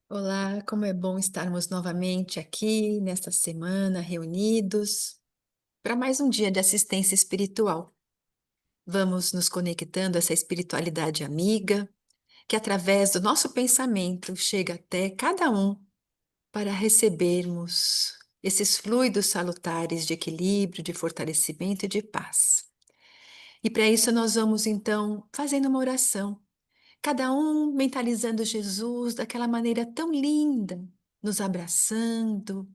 Olá, como é bom estarmos novamente aqui nesta semana reunidos para mais um dia de assistência espiritual. Vamos nos conectando a essa espiritualidade amiga que, através do nosso pensamento, chega até cada um para recebermos esses fluidos salutares de equilíbrio, de fortalecimento e de paz. E para isso nós vamos então fazendo uma oração, cada um mentalizando Jesus daquela maneira tão linda, nos abraçando,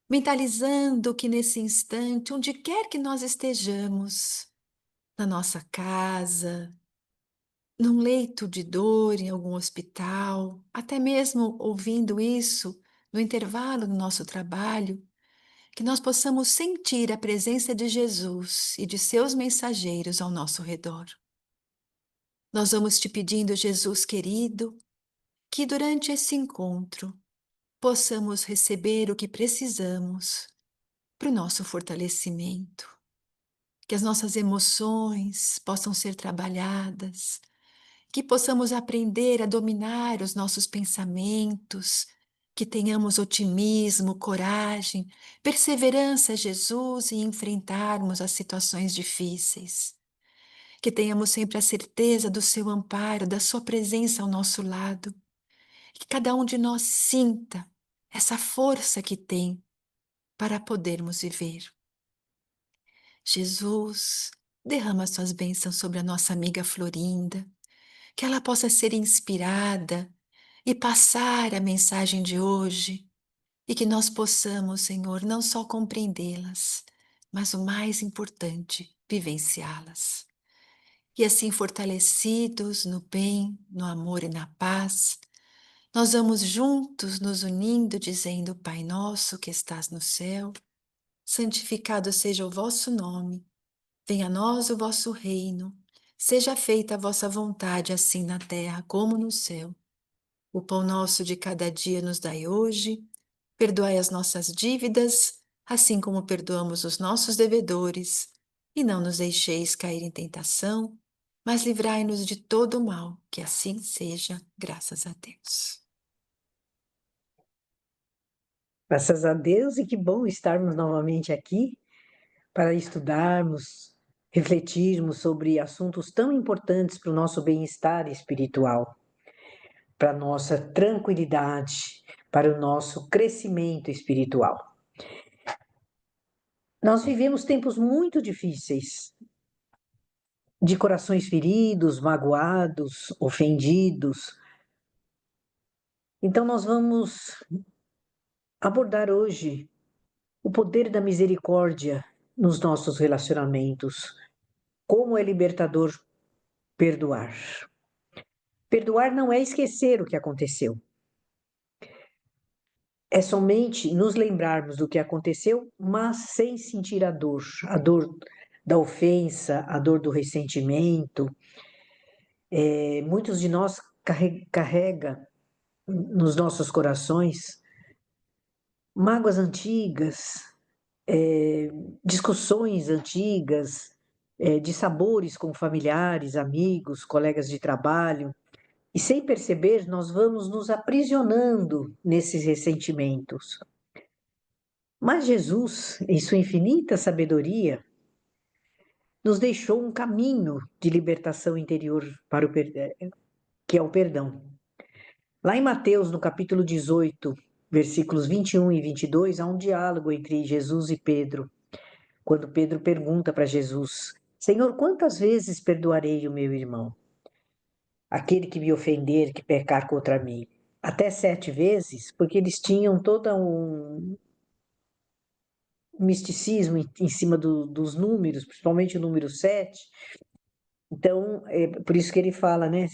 mentalizando que nesse instante, onde quer que nós estejamos, na nossa casa, num leito de dor em algum hospital, até mesmo ouvindo isso no intervalo do nosso trabalho, que nós possamos sentir a presença de Jesus e de seus mensageiros ao nosso redor. Nós vamos te pedindo, Jesus querido, que durante esse encontro possamos receber o que precisamos para o nosso fortalecimento, que as nossas emoções possam ser trabalhadas, que possamos aprender a dominar os nossos pensamentos, que tenhamos otimismo, coragem, perseverança, Jesus, em enfrentarmos as situações difíceis. Que tenhamos sempre a certeza do seu amparo, da sua presença ao nosso lado. Que cada um de nós sinta essa força que tem para podermos viver. Jesus, derrama suas bênçãos sobre a nossa amiga Florinda, que ela possa ser inspirada e passar a mensagem de hoje, e que nós possamos, Senhor, não só compreendê-las, mas o mais importante, vivenciá-las. E assim, fortalecidos no bem, no amor e na paz, nós vamos juntos nos unindo, dizendo: Pai nosso que estás no céu, santificado seja o vosso nome. Venha a nós o vosso reino, seja feita a vossa vontade, assim na terra como no céu. O pão nosso de cada dia nos dai hoje, perdoai as nossas dívidas, assim como perdoamos os nossos devedores, e não nos deixeis cair em tentação, mas livrai-nos de todo o mal, que assim seja, graças a Deus. Graças a Deus, e que bom estarmos novamente aqui para estudarmos, refletirmos sobre assuntos tão importantes para o nosso bem-estar espiritual, para a nossa tranquilidade, para o nosso crescimento espiritual. Nós vivemos tempos muito difíceis, de corações feridos, magoados, ofendidos. Então, nós vamos abordar hoje o poder da misericórdia nos nossos relacionamentos. Como é libertador perdoar. Perdoar não é esquecer o que aconteceu. É somente nos lembrarmos do que aconteceu, mas sem sentir a dor da ofensa, a dor do ressentimento. Muitos de nós carrega nos nossos corações mágoas antigas, discussões antigas, de sabores com familiares, amigos, colegas de trabalho. E sem perceber, nós vamos nos aprisionando nesses ressentimentos. Mas Jesus, em sua infinita sabedoria, nos deixou um caminho de libertação interior para que é o perdão. Lá em Mateus, no capítulo 18, versículos 21 e 22, há um diálogo entre Jesus e Pedro, quando Pedro pergunta para Jesus: Senhor, quantas vezes perdoarei o meu irmão? Aquele que me ofender, que pecar contra mim? Até 7 vezes, porque eles tinham todo um misticismo em cima dos números, principalmente o número 7. Então, é por isso que ele fala, né?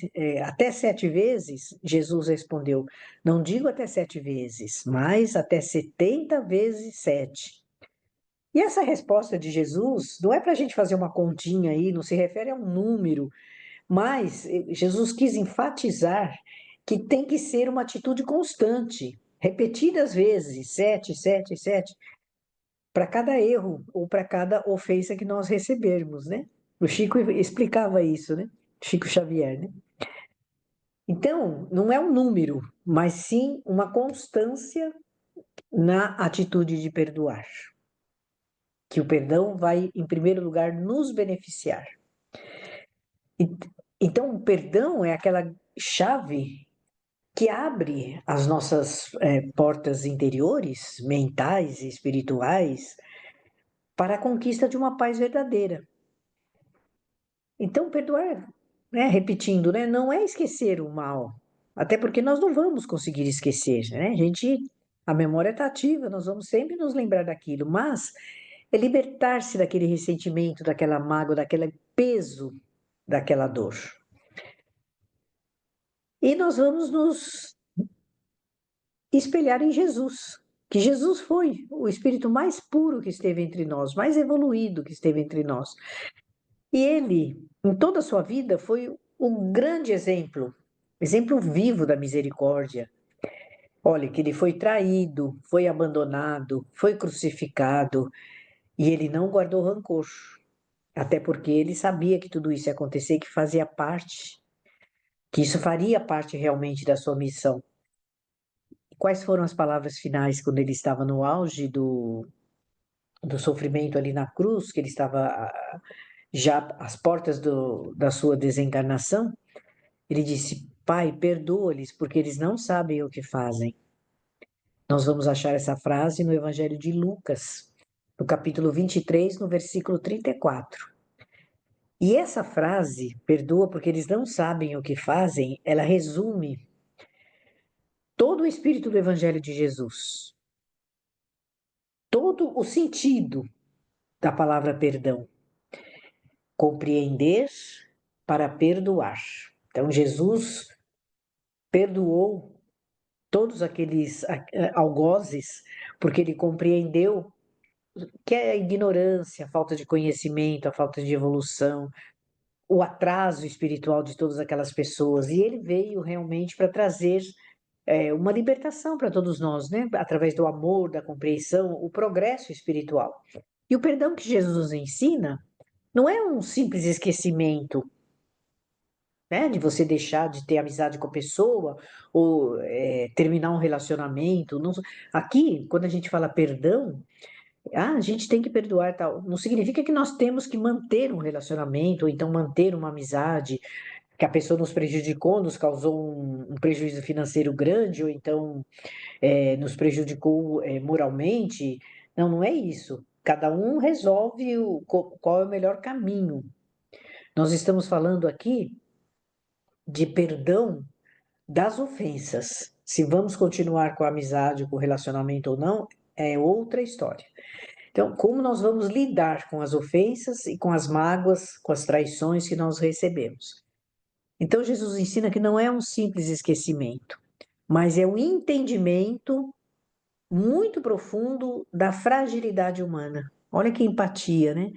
Até 7 vezes, Jesus respondeu: Não digo até 7 vezes, mas até 70 vezes 7. E essa resposta de Jesus não é para a gente fazer uma continha aí, não se refere a um número, mas Jesus quis enfatizar que tem que ser uma atitude constante, repetidas vezes, 7, 7, 7, para cada erro ou para cada ofensa que nós recebermos, né? O Chico explicava isso, né? Chico Xavier, né? Então, não é um número, mas sim uma constância na atitude de perdoar. Que o perdão vai, em primeiro lugar, nos beneficiar. E, então, o perdão é aquela chave que abre as nossas portas interiores, mentais e espirituais, para a conquista de uma paz verdadeira. Então, perdoar, né, repetindo, né, não é esquecer o mal, até porque nós não vamos conseguir esquecer, né? A memória está ativa, nós vamos sempre nos lembrar daquilo, mas é libertar-se daquele ressentimento, daquela mágoa, daquele peso, daquela dor. E nós vamos nos espelhar em Jesus, que Jesus foi o espírito mais puro que esteve entre nós, mais evoluído que esteve entre nós. E ele, em toda a sua vida, foi um grande exemplo, exemplo vivo da misericórdia. Olha, que ele foi traído, foi abandonado, foi crucificado e ele não guardou rancor, até porque ele sabia que tudo isso ia acontecer, que fazia parte, que isso faria parte realmente da sua missão. Quais foram as palavras finais quando ele estava no auge do sofrimento ali na cruz, que ele estava já às portas da sua desencarnação? Ele disse: Pai, perdoa-lhes, porque eles não sabem o que fazem. Nós vamos achar essa frase no Evangelho de Lucas, no capítulo 23, no versículo 34. E essa frase, perdoa porque eles não sabem o que fazem, ela resume todo o espírito do Evangelho de Jesus, todo o sentido da palavra perdão. Compreender para perdoar. Então, Jesus perdoou todos aqueles algozes, porque ele compreendeu que é a ignorância, a falta de conhecimento, a falta de evolução, o atraso espiritual de todas aquelas pessoas. E ele veio realmente para trazer uma libertação para todos nós, né? Através do amor, da compreensão, o progresso espiritual. E o perdão que Jesus nos ensina não é um simples esquecimento, né? De você deixar de ter amizade com a pessoa ou terminar um relacionamento. Não, aqui, quando a gente fala perdão, a gente tem que perdoar tal. Não significa que nós temos que manter um relacionamento ou então manter uma amizade que a pessoa nos prejudicou, nos causou um prejuízo financeiro grande ou então nos prejudicou moralmente. Não, não é isso. Cada um resolve qual é o melhor caminho. Nós estamos falando aqui de perdão das ofensas. Se vamos continuar com a amizade, com o relacionamento ou não, é outra história. Então, como nós vamos lidar com as ofensas e com as mágoas, com as traições que nós recebemos? Então, Jesus ensina que não é um simples esquecimento, mas é um entendimento muito profundo da fragilidade humana. Olha que empatia, né?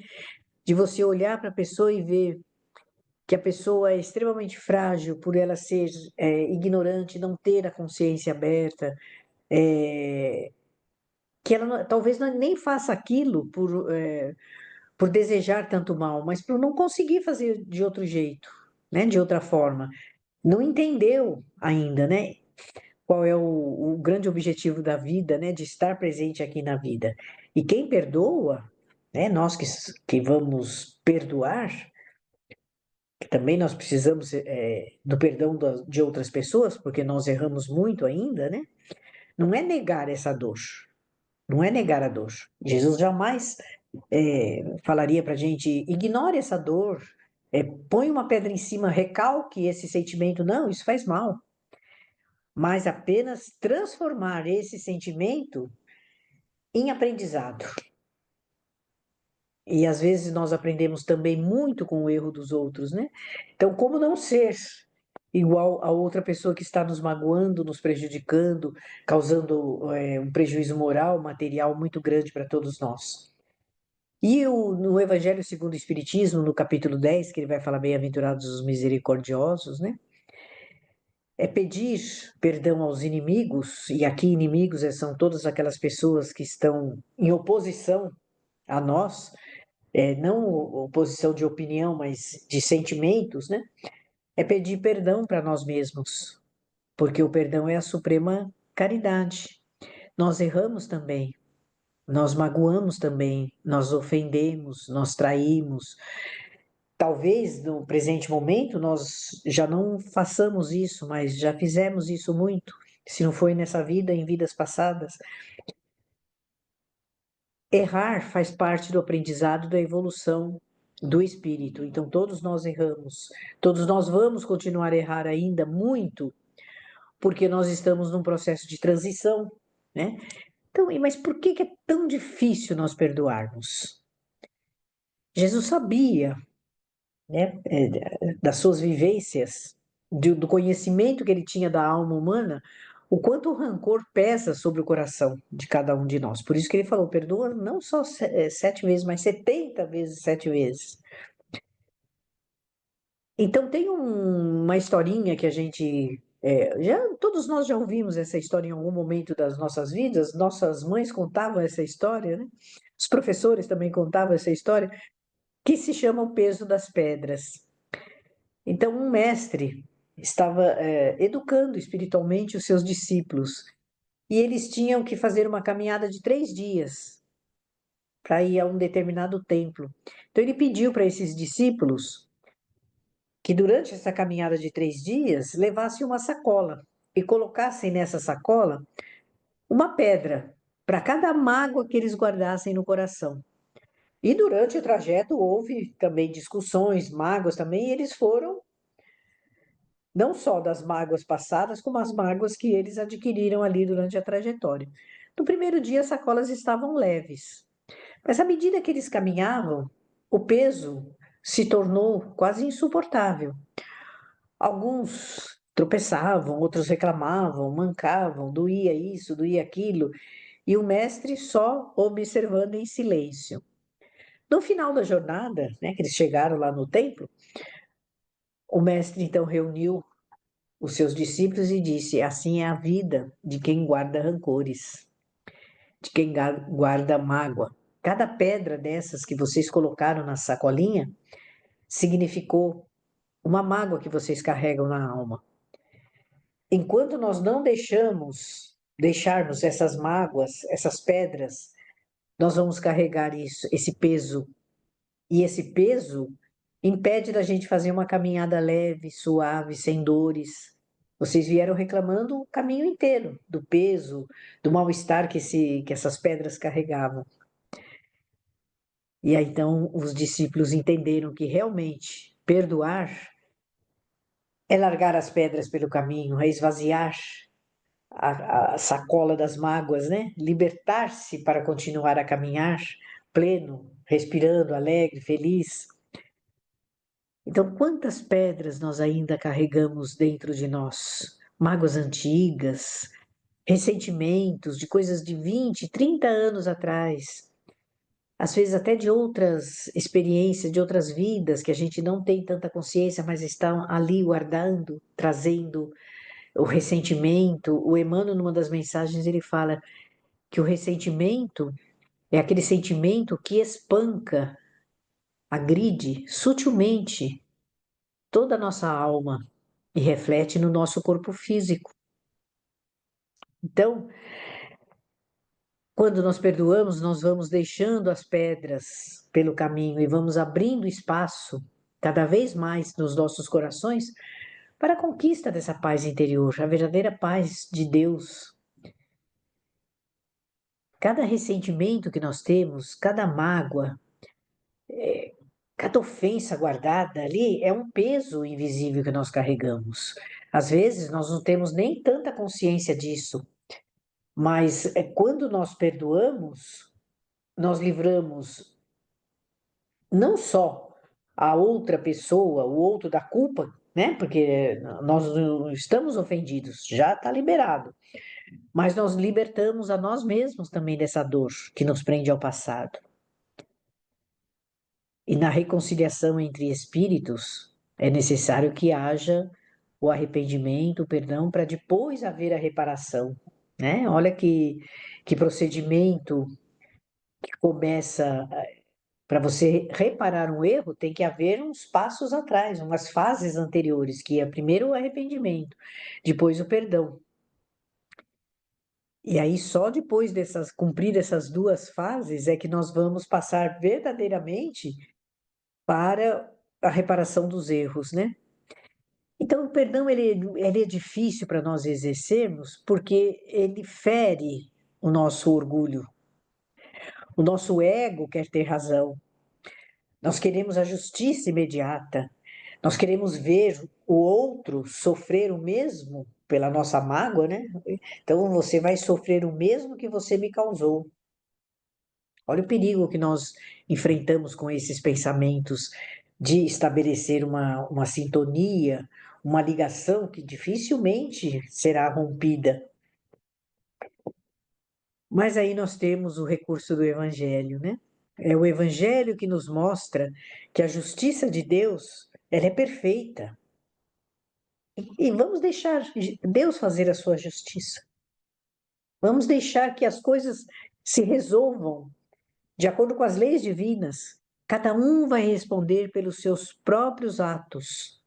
De você olhar para a pessoa e ver que a pessoa é extremamente frágil por ela ser ignorante, não ter a consciência aberta, que ela talvez nem faça aquilo por desejar tanto mal, mas por não conseguir fazer de outro jeito, né? De outra forma. Não entendeu ainda, né? Qual é o grande objetivo da vida, né? De estar presente aqui na vida. E quem perdoa, né? Nós que vamos perdoar, que também nós precisamos do perdão de outras pessoas, porque nós erramos muito ainda, né? Não é negar essa dor, não é negar a dor. Jesus jamais falaria para a gente: ignore essa dor, põe uma pedra em cima, recalque esse sentimento. Não, isso faz mal. Mas apenas transformar esse sentimento em aprendizado. E às vezes nós aprendemos também muito com o erro dos outros, né? Então, como não ser igual a outra pessoa que está nos magoando, nos prejudicando, causando um prejuízo moral, material muito grande para todos nós? E no Evangelho segundo o Espiritismo, no capítulo 10, que ele vai falar bem-aventurados os misericordiosos, né? É pedir perdão aos inimigos, e aqui inimigos são todas aquelas pessoas que estão em oposição a nós, não oposição de opinião, mas de sentimentos, né? é pedir perdão para nós mesmos, porque o perdão é a suprema caridade. Nós erramos também, nós magoamos também, nós ofendemos, nós traímos. Talvez no presente momento nós já não façamos isso, mas já fizemos isso muito. Se não foi nessa vida, em vidas passadas. Errar faz parte do aprendizado da evolução do espírito. Então, todos nós erramos, todos nós vamos continuar a errar ainda muito, porque nós estamos num processo de transição, né? Então, mas por que é tão difícil nós perdoarmos? Jesus sabia, né, das suas vivências, do conhecimento que ele tinha da alma humana, o quanto o rancor pesa sobre o coração de cada um de nós. Por isso que ele falou: perdoa não só 7 vezes, mas 70 vezes 7 vezes. Então tem uma historinha que a gente todos nós já ouvimos essa história em algum momento das nossas vidas. Nossas mães contavam essa história, né? Os professores também contavam essa história, que se chama o peso das pedras. Então um mestre estava educando espiritualmente os seus discípulos e eles tinham que fazer uma caminhada de 3 dias para ir a um determinado templo. Então ele pediu para esses discípulos que durante essa caminhada de 3 dias levassem uma sacola e colocassem nessa sacola uma pedra para cada mágoa que eles guardassem no coração. E durante o trajeto houve também discussões, mágoas também, e eles foram não só das mágoas passadas, como as mágoas que eles adquiriram ali durante a trajetória. No primeiro dia, as sacolas estavam leves, mas à medida que eles caminhavam, o peso se tornou quase insuportável. Alguns tropeçavam, outros reclamavam, mancavam, doía isso, doía aquilo, e o mestre só observando em silêncio. No final da jornada, né, que eles chegaram lá no templo, o mestre então reuniu os seus discípulos e disse: assim é a vida de quem guarda rancores, de quem guarda mágoa. Cada pedra dessas que vocês colocaram na sacolinha significou uma mágoa que vocês carregam na alma. Enquanto nós não deixarmos essas mágoas, essas pedras, nós vamos carregar isso, esse peso. E esse peso impede da gente fazer uma caminhada leve, suave, sem dores. Vocês vieram reclamando o caminho inteiro do peso, do mal-estar que essas pedras carregavam. E aí então os discípulos entenderam que realmente perdoar é largar as pedras pelo caminho, é esvaziar a sacola das mágoas, né? Libertar-se para continuar a caminhar pleno, respirando, alegre, feliz. Então, quantas pedras nós ainda carregamos dentro de nós? Mágoas antigas, ressentimentos de coisas de 20, 30 anos atrás, às vezes até de outras experiências, de outras vidas que a gente não tem tanta consciência, mas estão ali guardando, trazendo o ressentimento. O Emmanuel, numa das mensagens, ele fala que o ressentimento é aquele sentimento que espanca, agride sutilmente toda a nossa alma e reflete no nosso corpo físico. Então, quando nós perdoamos, nós vamos deixando as pedras pelo caminho e vamos abrindo espaço cada vez mais nos nossos corações para a conquista dessa paz interior, a verdadeira paz de Deus. Cada ressentimento que nós temos, cada mágoa, cada ofensa guardada ali é um peso invisível que nós carregamos. Às vezes nós não temos nem tanta consciência disso, mas quando nós perdoamos, nós livramos não só a outra pessoa, o outro da culpa, né? Porque nós não estamos ofendidos, já está liberado. Mas nós libertamos a nós mesmos também dessa dor que nos prende ao passado. E na reconciliação entre espíritos, é necessário que haja o arrependimento, o perdão, para depois haver a reparação, né? Olha que procedimento que começa Para você reparar um erro, tem que haver uns passos atrás, umas fases anteriores, que é primeiro o arrependimento, depois o perdão. E aí, só depois dessas, cumprir essas duas fases, é que nós vamos passar verdadeiramente para a reparação dos erros, né? Então, o perdão ele é difícil para nós exercermos porque ele fere o nosso orgulho. O nosso ego quer ter razão. Nós queremos a justiça imediata. Nós queremos ver o outro sofrer o mesmo pela nossa mágoa, né? Então, você vai sofrer o mesmo que você me causou. Olha o perigo que nós enfrentamos com esses pensamentos de estabelecer uma sintonia, uma ligação que dificilmente será rompida. Mas aí nós temos o recurso do Evangelho, né? É o Evangelho que nos mostra que a justiça de Deus, ela é perfeita. E vamos deixar Deus fazer a sua justiça. Vamos deixar que as coisas se resolvam de acordo com as leis divinas. Cada um vai responder pelos seus próprios atos,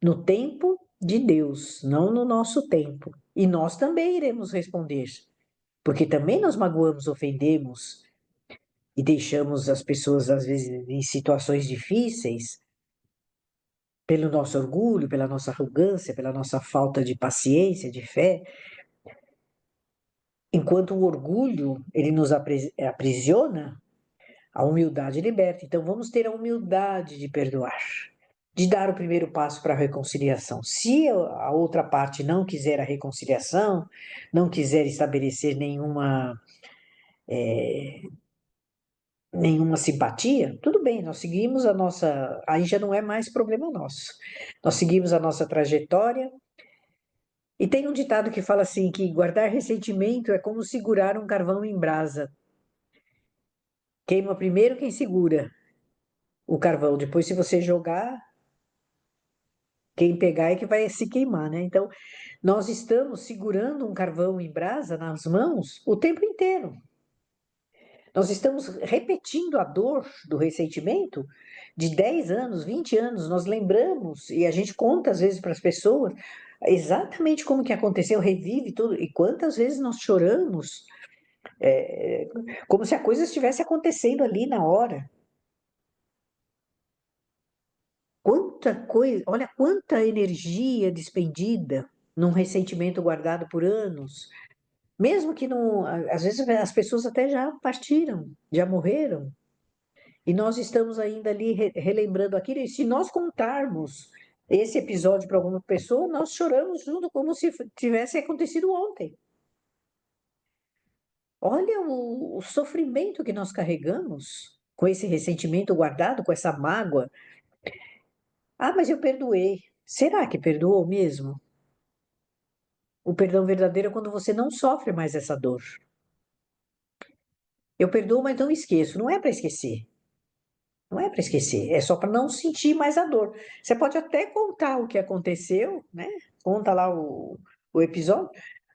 no tempo de Deus, não no nosso tempo. E nós também iremos responder, porque também nós magoamos, ofendemos e deixamos as pessoas, às vezes, em situações difíceis, pelo nosso orgulho, pela nossa arrogância, pela nossa falta de paciência, de fé. Enquanto o orgulho, ele nos aprisiona, a humildade liberta. Então, vamos ter a humildade de perdoar, de dar o primeiro passo para a reconciliação. Se a outra parte não quiser a reconciliação, não quiser estabelecer nenhuma simpatia, tudo bem, nós seguimos a nossa. Aí já não é mais problema nosso. Nós seguimos a nossa trajetória. E tem um ditado que fala assim: que guardar ressentimento é como segurar um carvão em brasa. Queima primeiro quem segura o carvão, depois, se você jogar, quem pegar é que vai se queimar, né? Então, nós estamos segurando um carvão em brasa nas mãos o tempo inteiro. Nós estamos repetindo a dor do ressentimento de 10 anos, 20 anos. Nós lembramos e a gente conta às vezes para as pessoas exatamente como que aconteceu, revive tudo. E quantas vezes nós choramos, é, como se a coisa estivesse acontecendo ali na hora. Quanta coisa, olha quanta energia despendida num ressentimento guardado por anos. Mesmo que não, às vezes as pessoas até já partiram, já morreram, e nós estamos ainda ali relembrando aquilo. E se nós contarmos esse episódio para alguma pessoa, nós choramos junto como se tivesse acontecido ontem. Olha o sofrimento que nós carregamos com esse ressentimento guardado, com essa mágoa. Ah, mas eu perdoei. Será que perdoou mesmo? O perdão verdadeiro é quando você não sofre mais essa dor. Eu perdoo, mas não esqueço. Não é para esquecer. Não é para esquecer. É só para não sentir mais a dor. Você pode até contar o que aconteceu, né? Conta lá o episódio,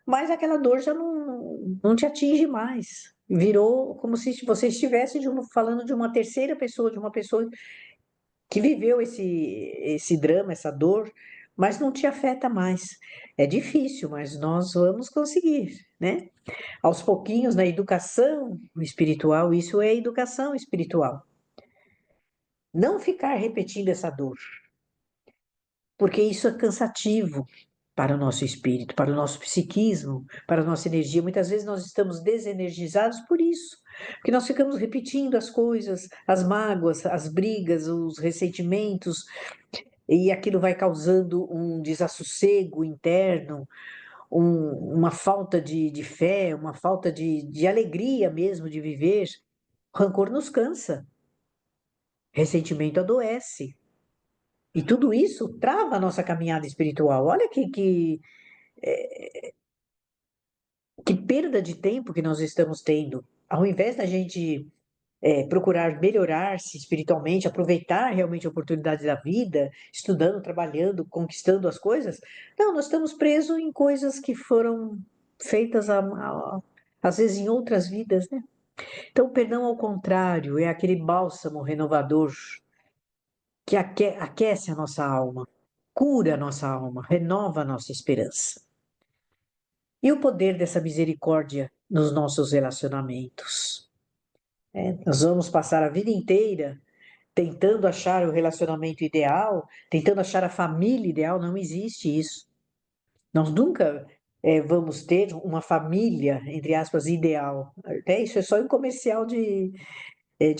mas aquela dor já não te atinge mais. Virou como se você estivesse falando de uma terceira pessoa, de uma pessoa que viveu esse drama, essa dor, mas não te afeta mais. É difícil, mas nós vamos conseguir, né? Aos pouquinhos, na educação espiritual, isso é educação espiritual. Não ficar repetindo essa dor, porque isso é cansativo para o nosso espírito, para o nosso psiquismo, para a nossa energia. Muitas vezes nós estamos desenergizados por isso, porque nós ficamos repetindo as coisas, as mágoas, as brigas, os ressentimentos, e aquilo vai causando um desassossego interno, uma falta de fé, uma falta de alegria mesmo de viver. Rancor nos cansa, ressentimento adoece. E tudo isso trava a nossa caminhada espiritual. Olha que perda de tempo que nós estamos tendo. Ao invés da gente procurar melhorar-se espiritualmente, aproveitar realmente a oportunidade da vida, estudando, trabalhando, conquistando as coisas, não, nós estamos presos em coisas que foram feitas às vezes em outras vidas, né? Então, o perdão, ao contrário, é aquele bálsamo renovador que aquece a nossa alma, cura a nossa alma, renova a nossa esperança. E o poder dessa misericórdia nos nossos relacionamentos. Nós vamos passar a vida inteira tentando achar o relacionamento ideal, tentando achar a família ideal, não existe isso. Nós nunca vamos ter uma família, entre aspas, ideal. Até isso é só em comercial de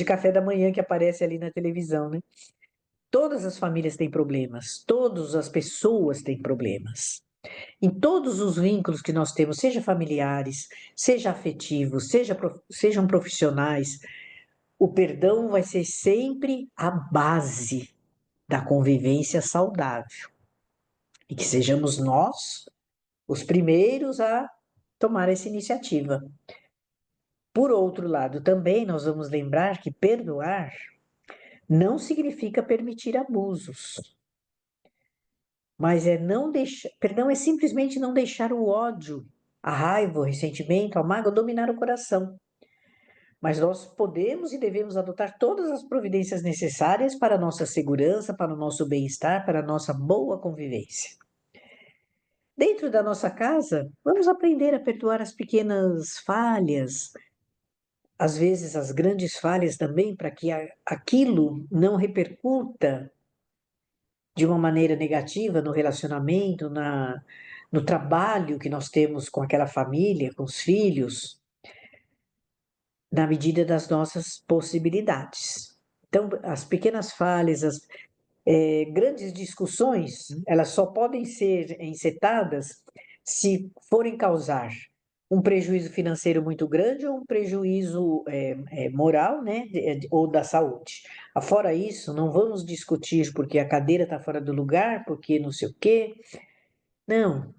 café da manhã que aparece ali na televisão, né? Todas as famílias têm problemas, todas as pessoas têm problemas. Em todos os vínculos que nós temos, seja familiares, seja afetivos, sejam profissionais, o perdão vai ser sempre a base da convivência saudável. E que sejamos nós os primeiros a tomar essa iniciativa. Por outro lado, também nós vamos lembrar que perdoar não significa permitir abusos, mas é não deixar, perdão é simplesmente não deixar o ódio, a raiva, o ressentimento, a mágoa dominar o coração. Mas nós podemos e devemos adotar todas as providências necessárias para a nossa segurança, para o nosso bem-estar, para a nossa boa convivência. Dentro da nossa casa, vamos aprender a perdoar as pequenas falhas, às vezes as grandes falhas também, para que aquilo não repercuta de uma maneira negativa no relacionamento, no trabalho que nós temos com aquela família, com os filhos, na medida das nossas possibilidades. Então, as pequenas falhas, as grandes discussões, elas só podem ser encetadas se forem causar um prejuízo financeiro muito grande ou um prejuízo moral, né, ou da saúde. Fora isso, não vamos discutir porque a cadeira está fora do lugar, porque não sei o quê. Não,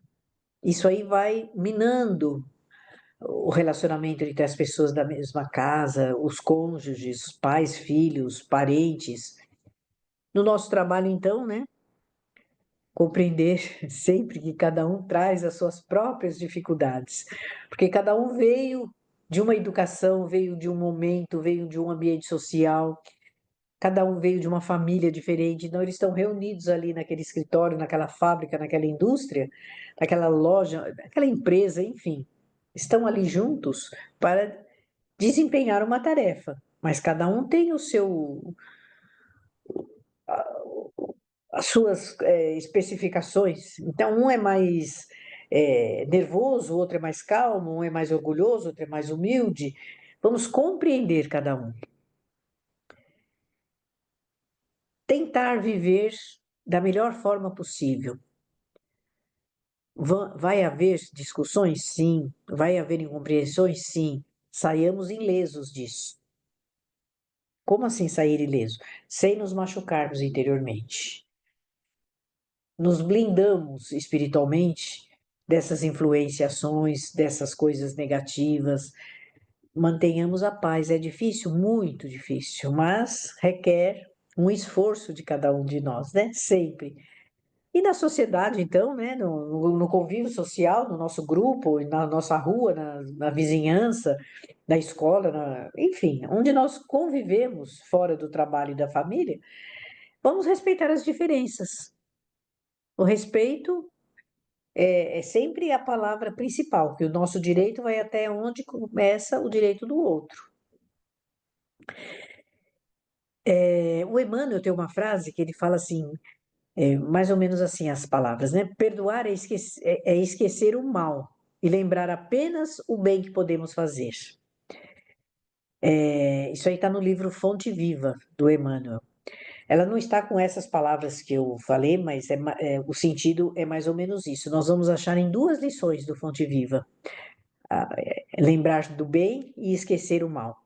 isso aí vai minando o relacionamento entre as pessoas da mesma casa, os cônjuges, os pais, filhos, parentes. No nosso trabalho, então, né? Compreender sempre que cada um traz as suas próprias dificuldades, porque cada um veio de uma educação, veio de um momento, veio de um ambiente social, cada um veio de uma família diferente, então eles estão reunidos ali naquele escritório, naquela fábrica, naquela indústria, naquela loja, naquela empresa, enfim, estão ali juntos para desempenhar uma tarefa, mas cada um tem o seu as suas especificações. Então, um é mais nervoso, o outro é mais calmo, um é mais orgulhoso, outro é mais humilde. Vamos compreender cada um. Tentar viver da melhor forma possível. Vai haver discussões? Sim. Vai haver incompreensões? Sim. Saiamos ilesos disso. Como assim sair ileso? Sem nos machucarmos interiormente. Nos blindamos espiritualmente dessas influenciações, dessas coisas negativas. Mantenhamos a paz. É difícil, muito difícil, mas requer um esforço de cada um de nós, né? Sempre. E na sociedade, então, né? No convívio social, no nosso grupo, na nossa rua, na vizinhança, na escola, enfim, onde nós convivemos fora do trabalho e da família, vamos respeitar as diferenças. O respeito é sempre a palavra principal, que o nosso direito vai até onde começa o direito do outro. O Emmanuel tem uma frase que ele fala assim, mais ou menos assim as palavras, né? Perdoar é esquecer o mal e lembrar apenas o bem que podemos fazer. Isso aí está no livro Fonte Viva, do Emmanuel. Ela não está com essas palavras que eu falei, mas o sentido é mais ou menos isso. Nós vamos achar em duas lições do Fonte Viva. Lembrar do bem e esquecer o mal.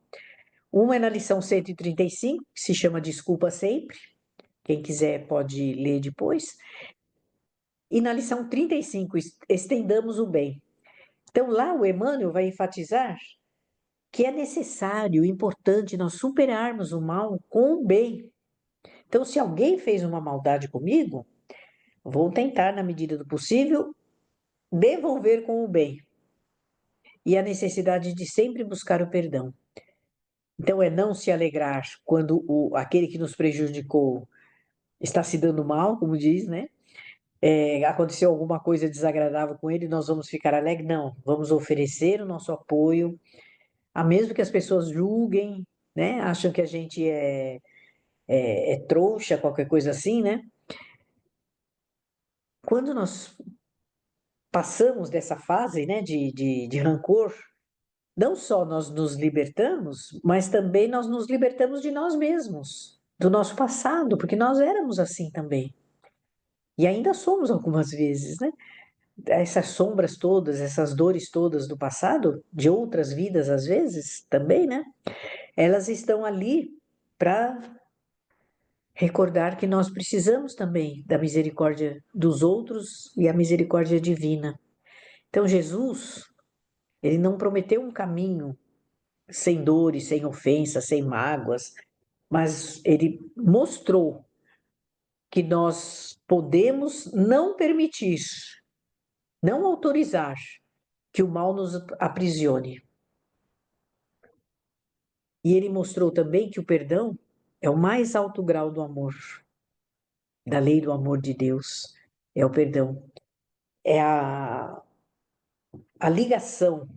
Uma é na lição 135, que se chama Desculpa Sempre. Quem quiser pode ler depois. E na lição 35, estendamos o bem. Então, lá o Emmanuel vai enfatizar que é necessário, importante nós superarmos o mal com o bem. Então, se alguém fez uma maldade comigo, vou tentar, na medida do possível, devolver com o bem. E a necessidade de sempre buscar o perdão. Então, é não se alegrar quando aquele que nos prejudicou está se dando mal, como diz, né? Aconteceu alguma coisa desagradável com ele, nós vamos ficar alegres? Não, vamos oferecer o nosso apoio, a mesmo que as pessoas julguem, né? Acham que a gente é trouxa, qualquer coisa assim, né? Quando nós passamos dessa fase, né, de rancor, não só nós nos libertamos, mas também nós nos libertamos de nós mesmos, do nosso passado, porque nós éramos assim também. E ainda somos algumas vezes, né? Essas sombras todas, essas dores todas do passado, de outras vidas às vezes também, né? Elas estão ali para recordar que nós precisamos também da misericórdia dos outros e a misericórdia divina. Então, Jesus, ele não prometeu um caminho sem dores, sem ofensas, sem mágoas, mas ele mostrou que nós podemos não permitir, não autorizar que o mal nos aprisione. E ele mostrou também que o perdão é o mais alto grau do amor, da lei do amor de Deus. É o perdão. É a ligação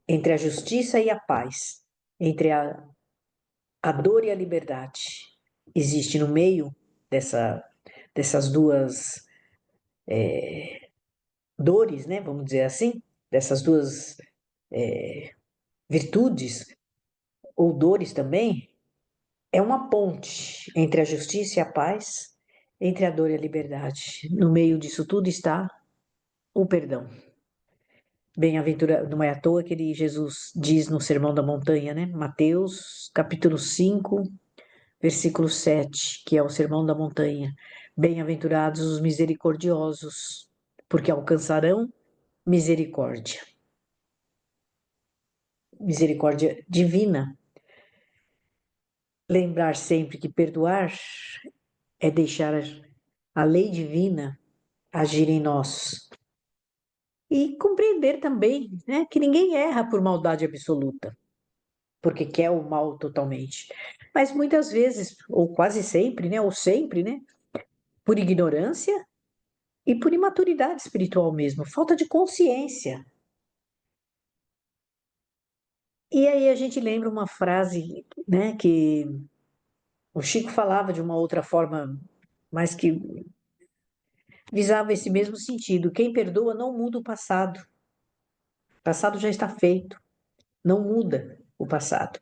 entre a justiça e a paz, entre a dor e a liberdade. Existe no meio dessas duas dores, né? Vamos dizer assim, dessas duas virtudes, ou dores também, é uma ponte entre a justiça e a paz, entre a dor e a liberdade. No meio disso tudo está o perdão. Bem-aventura, não é à toa que Jesus diz no Sermão da Montanha, né? Mateus, capítulo 5, versículo 7, que é o Sermão da Montanha. Bem-aventurados os misericordiosos, porque alcançarão misericórdia. Misericórdia divina. Lembrar sempre que perdoar é deixar a lei divina agir em nós. E compreender também, né, que ninguém erra por maldade absoluta, porque quer o mal totalmente. Mas muitas vezes, ou quase sempre, né, ou sempre, né, por ignorância e por imaturidade espiritual mesmo, falta de consciência. E aí a gente lembra uma frase, né, que o Chico falava de uma outra forma, mas que visava esse mesmo sentido. Quem perdoa não muda o passado. O passado já está feito, não muda o passado,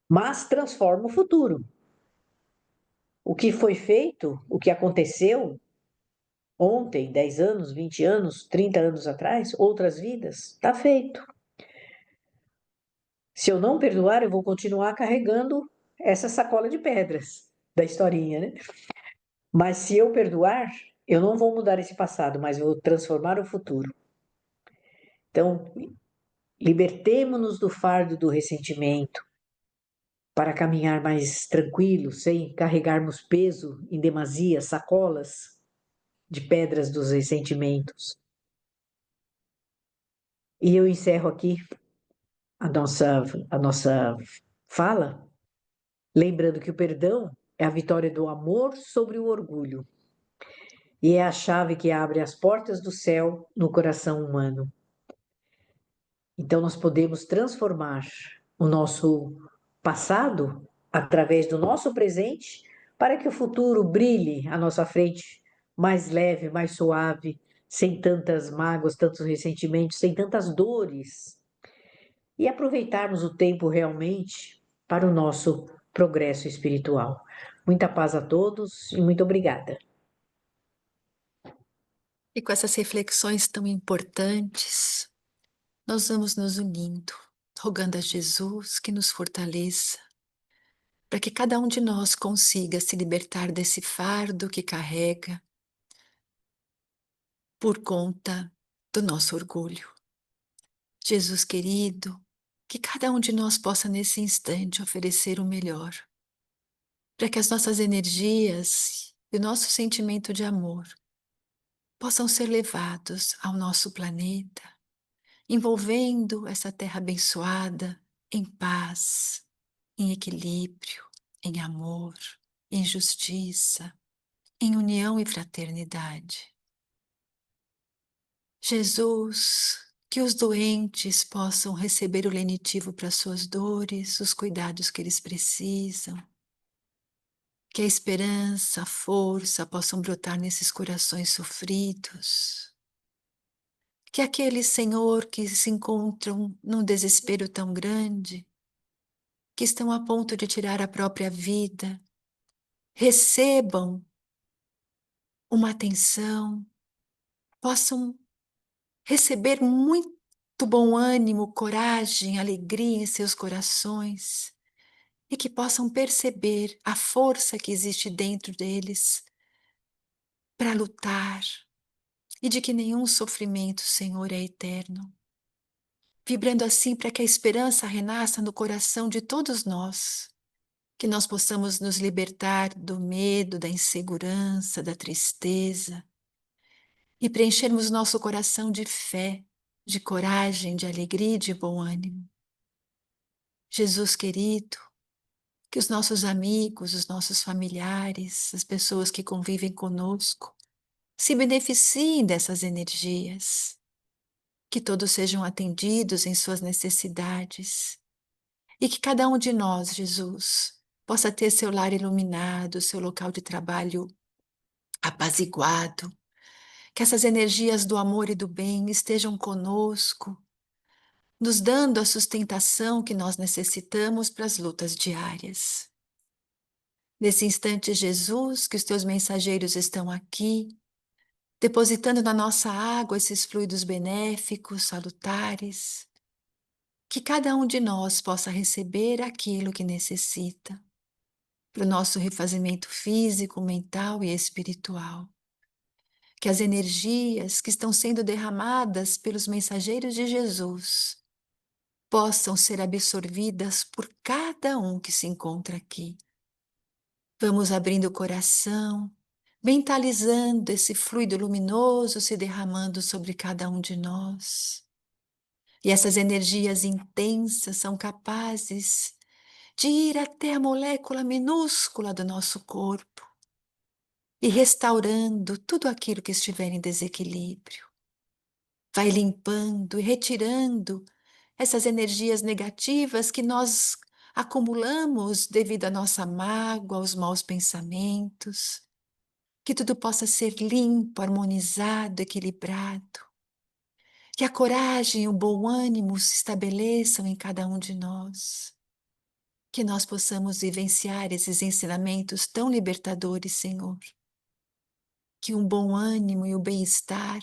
mas transforma o futuro. O que foi feito, o que aconteceu ontem, 10 anos, 20 anos, 30 anos atrás, outras vidas, está feito. Se eu não perdoar, eu vou continuar carregando essa sacola de pedras da historinha, né? Mas se eu perdoar, eu não vou mudar esse passado, mas vou transformar o futuro. Então, libertemo-nos do fardo do ressentimento para caminhar mais tranquilo, sem carregarmos peso em demasia, sacolas de pedras dos ressentimentos. E eu encerro aqui a nossa fala, lembrando que o perdão é a vitória do amor sobre o orgulho e é a chave que abre as portas do céu no coração humano. Então, nós podemos transformar o nosso passado através do nosso presente para que o futuro brilhe à nossa frente mais leve, mais suave, sem tantas mágoas, tantos ressentimentos, sem tantas dores e aproveitarmos o tempo realmente para o nosso progresso espiritual. Muita paz a todos e muito obrigada. E com essas reflexões tão importantes, nós vamos nos unindo, rogando a Jesus que nos fortaleça, para que cada um de nós consiga se libertar desse fardo que carrega por conta do nosso orgulho. Jesus querido, que cada um de nós possa nesse instante oferecer o melhor, para que as nossas energias e o nosso sentimento de amor possam ser levados ao nosso planeta, envolvendo essa terra abençoada em paz, em equilíbrio, em amor, em justiça, em união e fraternidade. Jesus, que os doentes possam receber o lenitivo para suas dores, os cuidados que eles precisam, que a esperança, a força possam brotar nesses corações sofridos, que aqueles, Senhor, que se encontram num desespero tão grande, que estão a ponto de tirar a própria vida, recebam uma atenção, possam receber muito bom ânimo, coragem, alegria em seus corações e que possam perceber a força que existe dentro deles para lutar e de que nenhum sofrimento, Senhor, é eterno. Vibrando assim para que a esperança renasça no coração de todos nós, que nós possamos nos libertar do medo, da insegurança, da tristeza e preenchermos nosso coração de fé, de coragem, de alegria e de bom ânimo. Jesus querido, que os nossos amigos, os nossos familiares, as pessoas que convivem conosco, se beneficiem dessas energias, que todos sejam atendidos em suas necessidades e que cada um de nós, Jesus, possa ter seu lar iluminado, seu local de trabalho apaziguado, que essas energias do amor e do bem estejam conosco, nos dando a sustentação que nós necessitamos para as lutas diárias. Nesse instante, Jesus, que os teus mensageiros estão aqui, depositando na nossa água esses fluidos benéficos, salutares, que cada um de nós possa receber aquilo que necessita, para o nosso refazimento físico, mental e espiritual. Que as energias que estão sendo derramadas pelos mensageiros de Jesus possam ser absorvidas por cada um que se encontra aqui. Vamos abrindo o coração, mentalizando esse fluido luminoso se derramando sobre cada um de nós. E essas energias intensas são capazes de ir até a molécula minúscula do nosso corpo e restaurando tudo aquilo que estiver em desequilíbrio. Vai limpando e retirando essas energias negativas que nós acumulamos devido à nossa mágoa, aos maus pensamentos. Que tudo possa ser limpo, harmonizado, equilibrado. Que a coragem e o bom ânimo se estabeleçam em cada um de nós. Que nós possamos vivenciar esses ensinamentos tão libertadores, Senhor. Que um bom ânimo e o bem-estar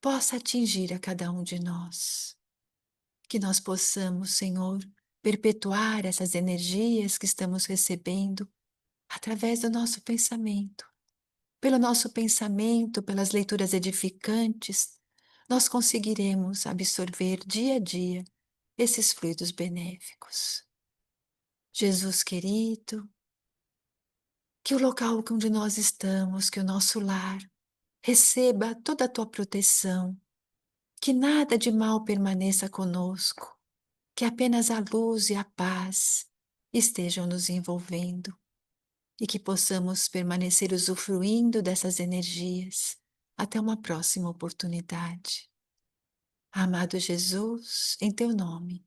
possa atingir a cada um de nós. Que nós possamos, Senhor, perpetuar essas energias que estamos recebendo através do nosso pensamento. Pelo nosso pensamento, pelas leituras edificantes, nós conseguiremos absorver dia a dia esses fluidos benéficos. Jesus querido, que o local onde nós estamos, que o nosso lar, receba toda a tua proteção, que nada de mal permaneça conosco, que apenas a luz e a paz estejam nos envolvendo e que possamos permanecer usufruindo dessas energias até uma próxima oportunidade. Amado Jesus, em teu nome,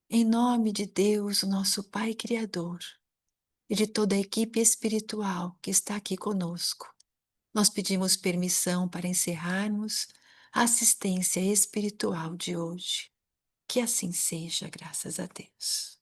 em nome de Deus, o nosso Pai Criador, e de toda a equipe espiritual que está aqui conosco, nós pedimos permissão para encerrarmos a assistência espiritual de hoje. Que assim seja, graças a Deus.